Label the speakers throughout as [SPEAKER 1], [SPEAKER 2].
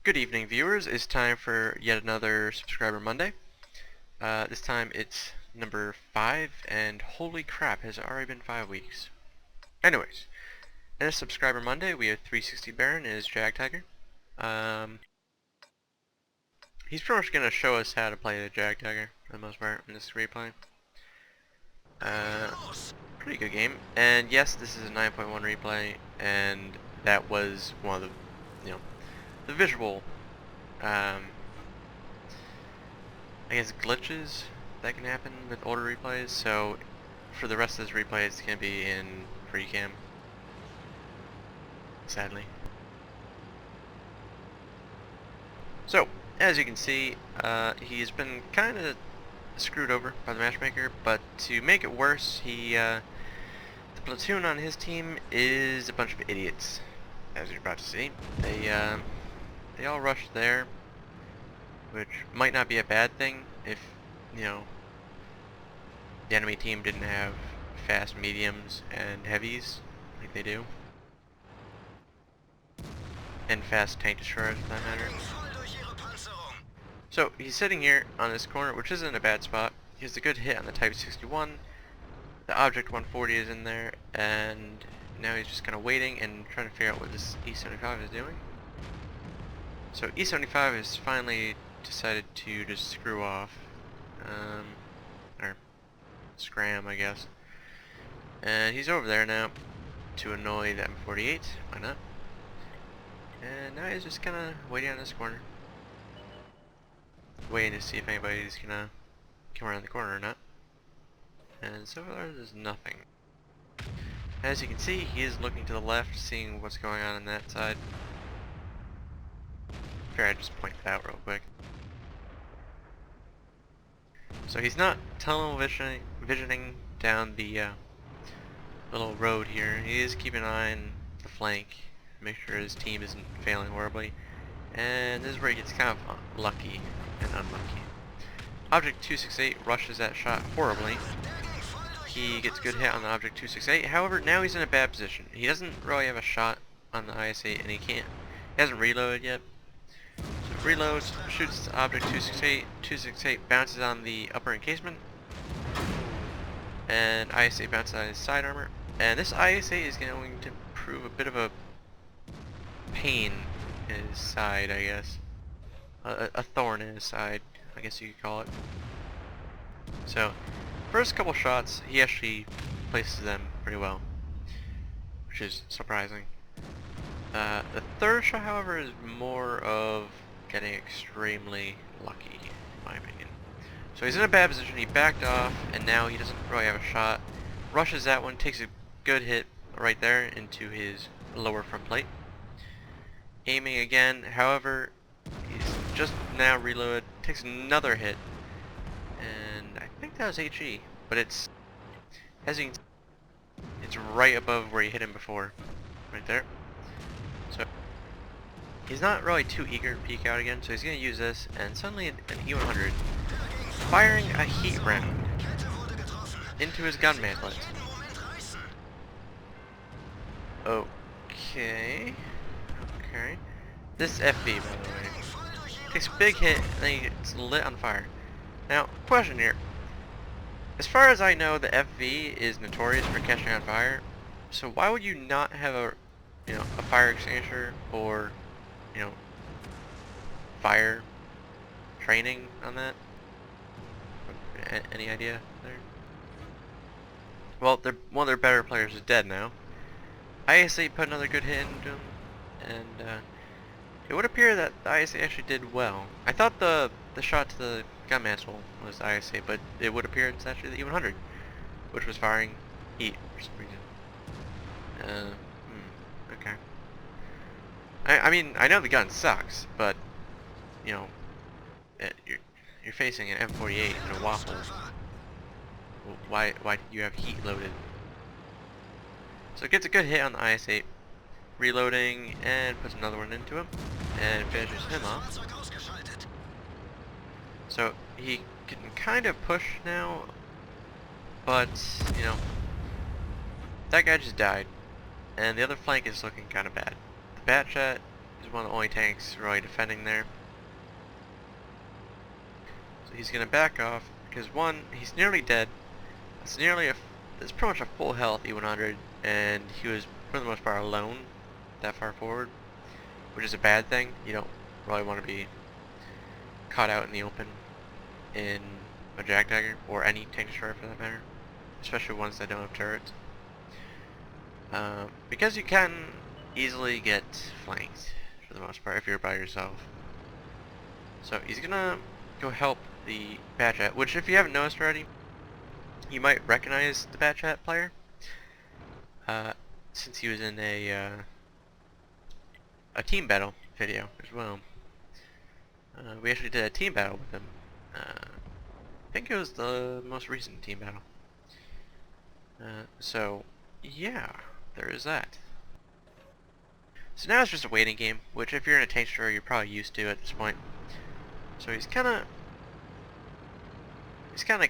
[SPEAKER 1] Good evening, viewers. It's time for yet another Subscriber Monday. This time it's number 5, and holy crap, has it already been 5 weeks. Anyways, in this Subscriber Monday, we have 360 Baron and his Jagdtiger. He's pretty much going to show us how to play the Jagdtiger, for the most part, in this replay. Pretty good game. And yes, this is a 9.1 replay, and that was one of the visual, I guess, glitches that can happen with older replays. So for the rest of this replay, it's going to be in free cam, sadly. So as you can see, he's been kind of screwed over by the matchmaker, but to make it worse, the platoon on his team is a bunch of idiots, as you're about to see. They all rushed there, which might not be a bad thing if, the enemy team didn't have fast mediums and heavies like they do. And fast tank destroyers, for that matter. So, he's sitting here on this corner, which isn't a bad spot. He has a good hit on the Type 61. The Object 140 is in there, and now he's just kind of waiting and trying to figure out what this E75 is doing. So E75 has finally decided to just screw off, or scram, I guess. And he's over there now to annoy the M48. Why not? And now he's just kind of waiting on this corner, waiting to see if anybody's gonna come around the corner or not. And so far there's nothing. As you can see, he is looking to the left, seeing what's going on that side. Here, I just point that out real quick. So he's not tunnel visioning down the little road here. He is keeping an eye on the flank, make sure his team isn't failing horribly. And this is where he gets kind of lucky and unlucky. Object 268 rushes that shot horribly. He gets a good hit on the Object 268. However, now he's in a bad position. He doesn't really have a shot on the IS-8, and he hasn't reloaded yet. So reloads, shoots the Object 268. 268 bounces on the upper encasement, and IS-8 bounces on his side armor. And this IS-8 is going to prove a bit of a pain in his side, I guess. A thorn in his side, I guess you could call it. So, first couple shots, he actually places them pretty well, which is surprising. The third shot, however, is more of getting extremely lucky, in my opinion. So he's in a bad position, he backed off, and now he doesn't really have a shot. Rushes that one, takes a good hit right there into his lower front plate. Aiming again, however, he's just now reloaded, takes another hit, and I think that was HE, but it's, as you can see, it's right above where you hit him before, right there. So he's not really too eager to peek out again, so he's going to use this, and suddenly an E100 firing a heat round into his gun mantlet. Okay. This FV, by the way, takes a big hit, and then he gets lit on fire. Now, question here. As far as I know, the FV is notorious for catching on fire, so why would you not have a fire extinguisher or, fire training on that? Any idea there? Well, one of their better players is dead now. IS-8 put another good hit into him, and it would appear that the IS-8 actually did well. I thought the shot to the gun mantle was the IS-8, but it would appear it's actually the E100, which was firing heat for some reason. Okay. I mean, I know the gun sucks, but you're facing an M48 and a waffle. Why do you have heat loaded? So it gets a good hit on the IS-8, reloading, and puts another one into him, and finishes him off. So he can kind of push now, but, that guy just died, and the other flank is looking kind of bad. The Batchat He's one of the only tanks really defending there. So he's gonna back off because one, he's nearly dead. It's nearly it's pretty much a full health E100, and he was for the most part alone that far forward, which is a bad thing. You don't really want to be caught out in the open in a JagDagger or any tank destroyer for that matter, especially ones that don't have turrets, because you can easily get flanked for the most part if you're by yourself. So he's gonna go help the Batchat, which if you haven't noticed already, you might recognize the Batchat player, since he was in a team battle video as well. We actually did a team battle with him. I think it was the most recent team battle. So yeah, there is that. So now it's just a waiting game, which if you're in a tank destroyer, you're probably used to at this point. So he's kind of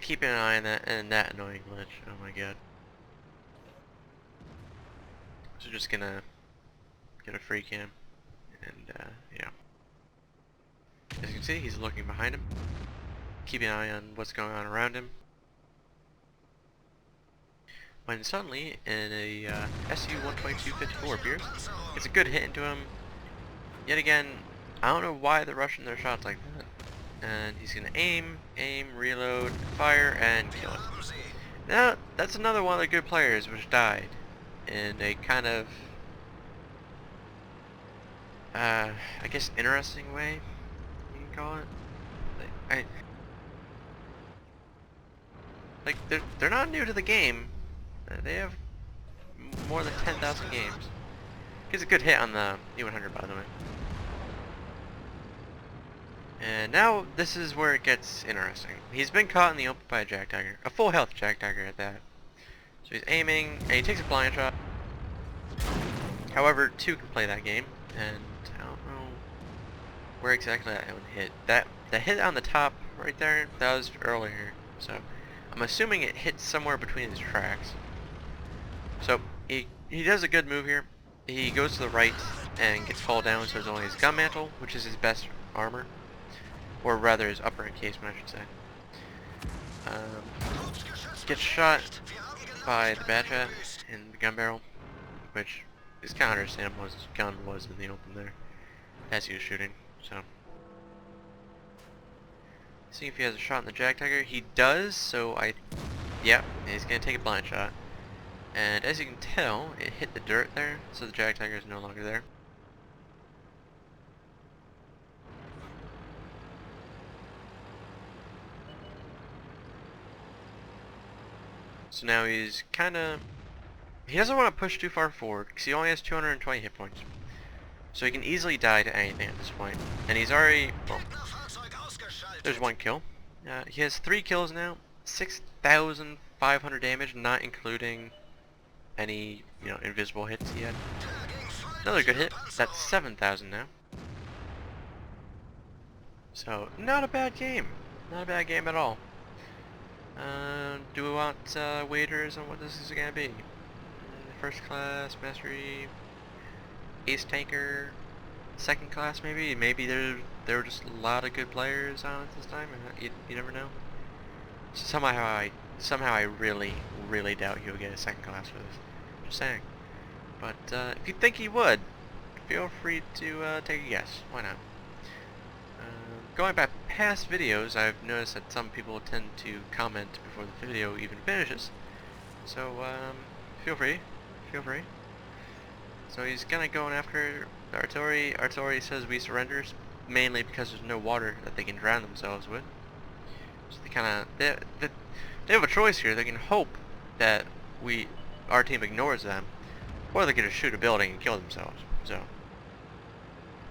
[SPEAKER 1] keeping an eye on that annoying glitch. Oh my god. So just gonna get a free cam, and yeah. As you can see, he's looking behind him, keeping an eye on what's going on around him. When suddenly, in a SU-122-54 appears, gets a good hit into him. Yet again, I don't know why they're rushing their shots like that. And he's gonna aim, reload, fire, and kill it. Now, that's another one of the good players which died in a kind of, I guess, interesting way, you can call it. Like they're not new to the game. They have more than 10,000 games. Gets a good hit on the E100, by the way. And now this is where it gets interesting. He's been caught in the open by a JagDagger, a full health JagDagger at that. So he's aiming, and he takes a blind shot. However, two can play that game, and I don't know where exactly that one hit. The hit on the top right there, that was earlier. So I'm assuming it hit somewhere between his tracks. So he does a good move here. He goes to the right and gets called down, so there's only his gun mantle, which is his best armor. Or rather his upper encasement, I should say. Gets shot by the Batchat in the gun barrel, which is kind of understandable as his gun was in the open there as he was shooting. So, see if he has a shot in the JagDagger. He does, so yeah, he's gonna take a blind shot. And as you can tell, it hit the dirt there, so the JagDagger is no longer there. So now he's he doesn't want to push too far forward, because he only has 220 hit points. So he can easily die to anything at this point. And he's already, well, there's one kill. He has 3 kills now, 6,500 damage, not including any, invisible hits he had. Another good hit, that's 7,000 now. So, not a bad game. Not a bad game at all. Do we want wagers on what this is going to be? First class, mastery, ace tanker, second class maybe? Maybe there were just a lot of good players on it this time, and you never know. Somehow I really, really doubt he'll get a second class for this. Just saying. But if you think he would, feel free to take a guess. Why not? Going back past videos, I've noticed that some people tend to comment before the video even finishes. So, feel free. So he's gonna go after the artillery. Artillery says we surrender, mainly because there's no water that they can drown themselves with. So they have a choice here. They can hope that our team ignores them, or they can just shoot a building and kill themselves. So,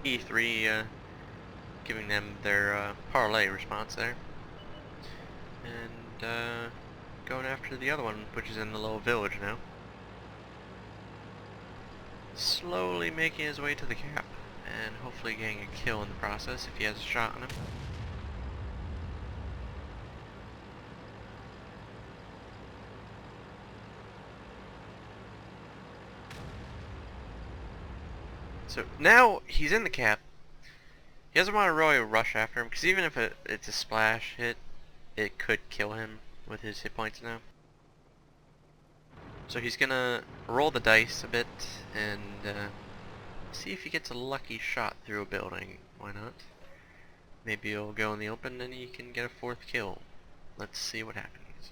[SPEAKER 1] E3, giving them their parlay response there. And going after the other one, which is in the little village now. Slowly making his way to the cap, and hopefully getting a kill in the process if he has a shot on him. So now he's in the cap. He doesn't want to really rush after him, because even if it's a splash hit, it could kill him with his hit points now. So he's gonna roll the dice a bit and see if he gets a lucky shot through a building. Why not? Maybe he'll go in the open and he can get a 4th kill. Let's see what happens.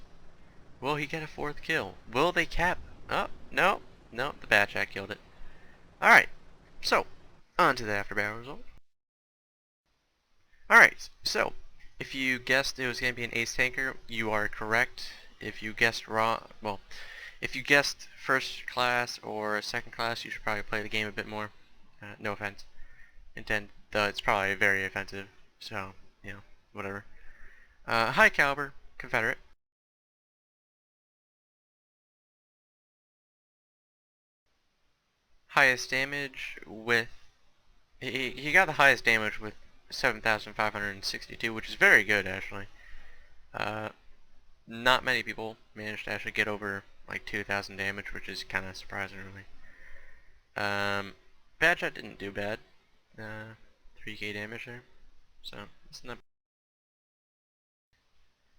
[SPEAKER 1] Will he get a 4th kill? Will they cap? Oh, no. No, the Batjack killed it. Alright, so, on to the after battle result. Alright, so, if you guessed it was going to be an ace tanker, you are correct. If you guessed wrong, well, if you guessed first class or second class, you should probably play the game a bit more. No offense. Though it's probably very offensive, so, you know, whatever. High caliber, Confederate. Highest damage with... He got the highest damage with 7,562, which is very good, actually. Not many people managed to actually get over like 2,000 damage, which is kind of surprising, really. Badshot didn't do bad. 3k damage there, so it's not.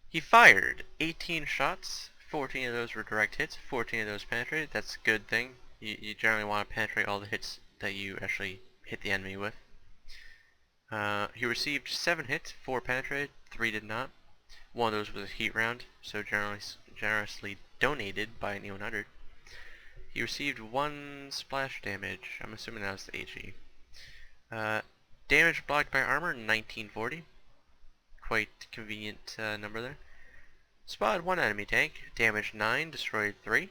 [SPEAKER 1] He fired 18 shots. 14 of those were direct hits. 14 of those penetrated. That's a good thing. You generally want to penetrate all the hits that you actually hit the enemy with. He received 7 hits, 4 penetrated, 3 did not. One of those was a heat round, so generously donated by Neo100. He received 1 splash damage. I'm assuming that was the HE. Damage blocked by armor, 1940. Quite convenient number there. Spotted 1 enemy tank, damaged 9, destroyed 3.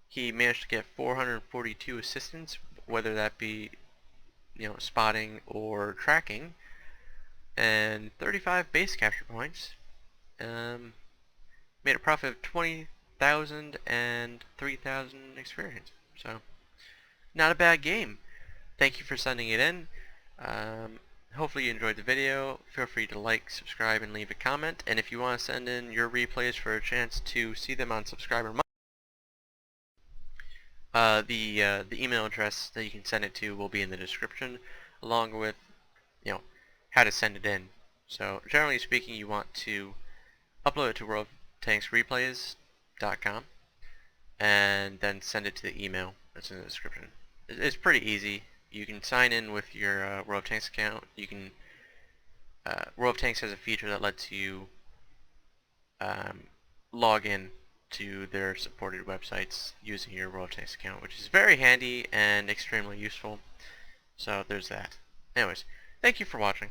[SPEAKER 1] He managed to get 442 assistance, whether that be, you know, spotting or tracking, and 35 base capture points. Made a profit of 20,000 and 3,000 experience. So, not a bad game. Thank you for sending it in. Hopefully you enjoyed the video. Feel free to like, subscribe, and leave a comment. And if you want to send in your replays for a chance to see them on Subscriber Month, the email address that you can send it to will be in the description, along with, you know, how to send it in. So generally speaking, you want to upload it to WorldTanksReplays.com and then send it to the email that's in the description. It's pretty easy. You can sign in with your World of Tanks account. You can World of Tanks has a feature that lets you log in to their supported websites using your World of Tanks account, which is very handy and extremely useful. So there's that. Anyways, thank you for watching.